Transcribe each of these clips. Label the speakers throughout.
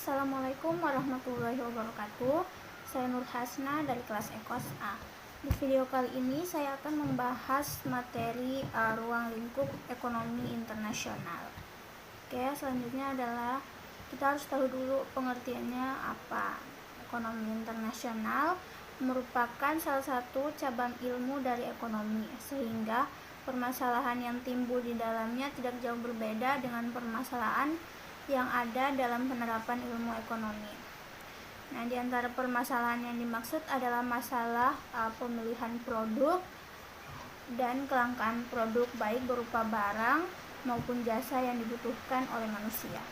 Speaker 1: Assalamualaikum warahmatullahi wabarakatuh. Saya Nur Hasna dari kelas Ekos A. Di video kali ini saya akan membahas materi ruang lingkup ekonomi internasional. Oke, selanjutnya adalah kita harus tahu dulu pengertiannya apa. Ekonomi internasional merupakan salah satu cabang ilmu dari ekonomi, sehingga permasalahan yang timbul di dalamnya tidak jauh berbeda dengan permasalahan yang ada dalam penerapan ilmu ekonomi. Nah, di antara permasalahan yang dimaksud adalah masalah pemilihan produk dan kelangkaan produk baik berupa barang maupun jasa yang dibutuhkan oleh manusia.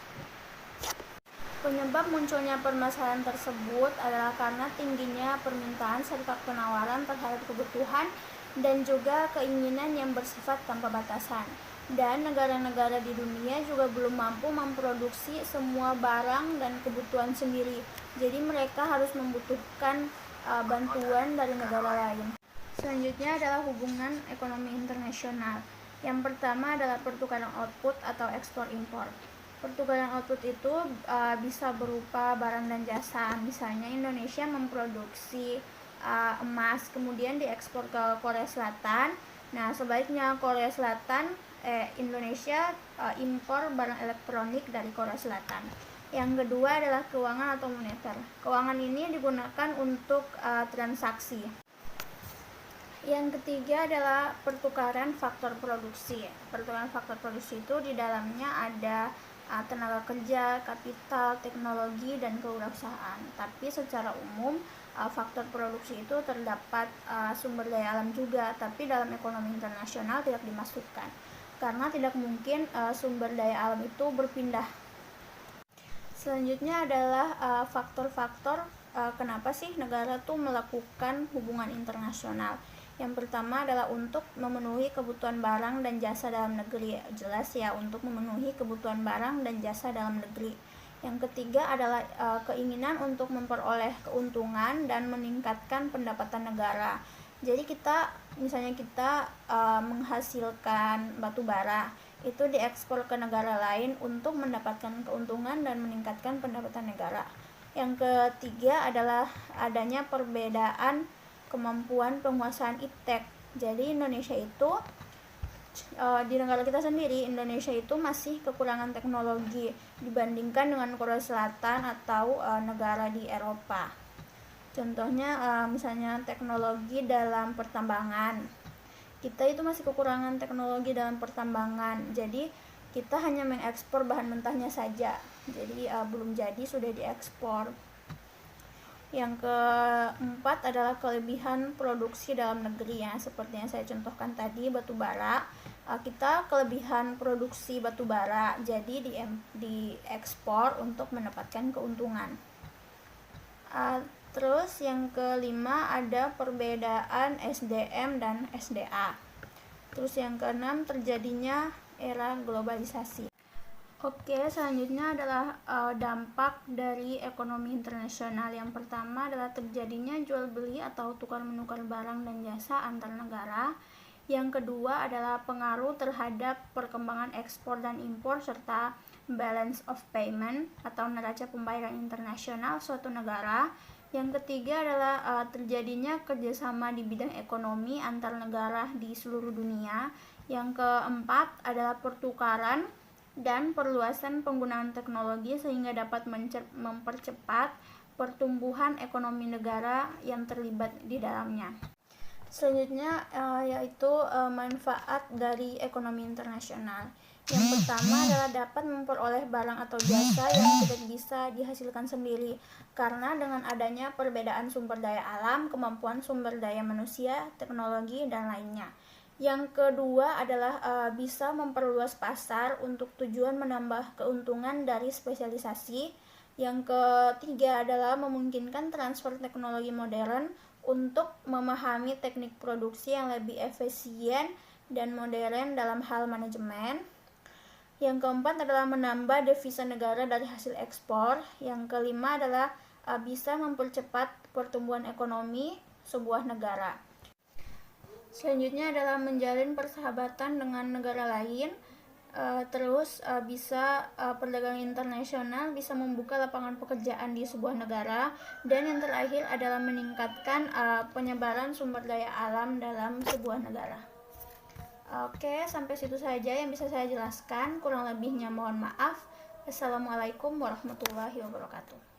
Speaker 1: Penyebab munculnya permasalahan tersebut adalah karena tingginya permintaan serta penawaran terhadap kebutuhan dan juga keinginan yang bersifat tanpa batasan. Dan negara-negara di dunia juga belum mampu memproduksi semua barang dan kebutuhan sendiri. Jadi mereka harus membutuhkan bantuan dari negara lain. Selanjutnya adalah hubungan ekonomi internasional. Yang pertama adalah pertukaran output atau ekspor impor. Pertukaran output itu bisa berupa barang dan jasa. Misalnya Indonesia memproduksi emas, kemudian diekspor ke Korea Selatan. Nah, sebaliknya Indonesia impor barang elektronik dari Korea Selatan. Yang kedua adalah keuangan atau moneter. Keuangan ini digunakan untuk transaksi. Yang ketiga adalah pertukaran faktor produksi. Pertukaran faktor produksi itu di dalamnya ada tenaga kerja, kapital, teknologi, dan kewirausahaan. Tapi secara umum faktor produksi itu terdapat sumber daya alam juga, tapi dalam ekonomi internasional tidak dimasukkan karena tidak mungkin sumber daya alam itu berpindah. Selanjutnya adalah faktor-faktor kenapa sih negara tuh melakukan hubungan internasional. Yang pertama adalah untuk memenuhi kebutuhan barang dan jasa dalam negeri. Jelas ya, untuk memenuhi kebutuhan barang dan jasa dalam negeri. Yang ketiga adalah keinginan untuk memperoleh keuntungan dan meningkatkan pendapatan negara. Jadi misalnya kita menghasilkan batu bara, itu diekspor ke negara lain untuk mendapatkan keuntungan dan meningkatkan pendapatan negara. Yang ketiga adalah adanya perbedaan kemampuan penguasaan iptek. Jadi Indonesia itu di negara kita sendiri, Indonesia itu masih kekurangan teknologi dibandingkan dengan Korea Selatan atau negara di Eropa. Contohnya misalnya teknologi dalam pertambangan. Kita itu masih kekurangan teknologi dalam pertambangan. Jadi kita hanya mengekspor bahan mentahnya saja. Jadi belum jadi sudah diekspor. Yang keempat adalah kelebihan produksi dalam negeri ya, seperti yang saya contohkan tadi batu bara. Kita kelebihan produksi batu bara, jadi diekspor untuk mendapatkan keuntungan. Terus yang kelima ada perbedaan SDM dan SDA. Terus yang keenam terjadinya era globalisasi. Oke, selanjutnya adalah dampak dari ekonomi internasional. Yang pertama adalah terjadinya jual beli atau tukar menukar barang dan jasa antar negara. Yang kedua adalah pengaruh terhadap perkembangan ekspor dan impor serta balance of payment atau neraca pembayaran internasional suatu negara. Yang ketiga adalah terjadinya kerjasama di bidang ekonomi antar negara di seluruh dunia. Yang keempat adalah pertukaran dan perluasan penggunaan teknologi sehingga dapat mempercepat pertumbuhan ekonomi negara yang terlibat di dalamnya. Selanjutnya yaitu manfaat dari ekonomi internasional. Yang pertama adalah dapat memperoleh barang atau jasa yang tidak bisa dihasilkan sendiri karena dengan adanya perbedaan sumber daya alam, kemampuan sumber daya manusia, teknologi, dan lainnya. Yang kedua adalah bisa memperluas pasar untuk tujuan menambah keuntungan dari spesialisasi. Yang ketiga adalah memungkinkan transfer teknologi modern untuk memahami teknik produksi yang lebih efisien dan modern dalam hal manajemen. Yang keempat adalah menambah devisa negara dari hasil ekspor. Yang kelima adalah bisa mempercepat pertumbuhan ekonomi sebuah negara. Selanjutnya adalah menjalin persahabatan dengan negara lain. Terus bisa perdagangan internasional, bisa membuka lapangan pekerjaan di sebuah negara, dan yang terakhir adalah meningkatkan penyebaran sumber daya alam dalam sebuah negara. Oke, sampai situ saja yang bisa saya jelaskan. Kurang lebihnya mohon maaf. Assalamualaikum warahmatullahi wabarakatuh.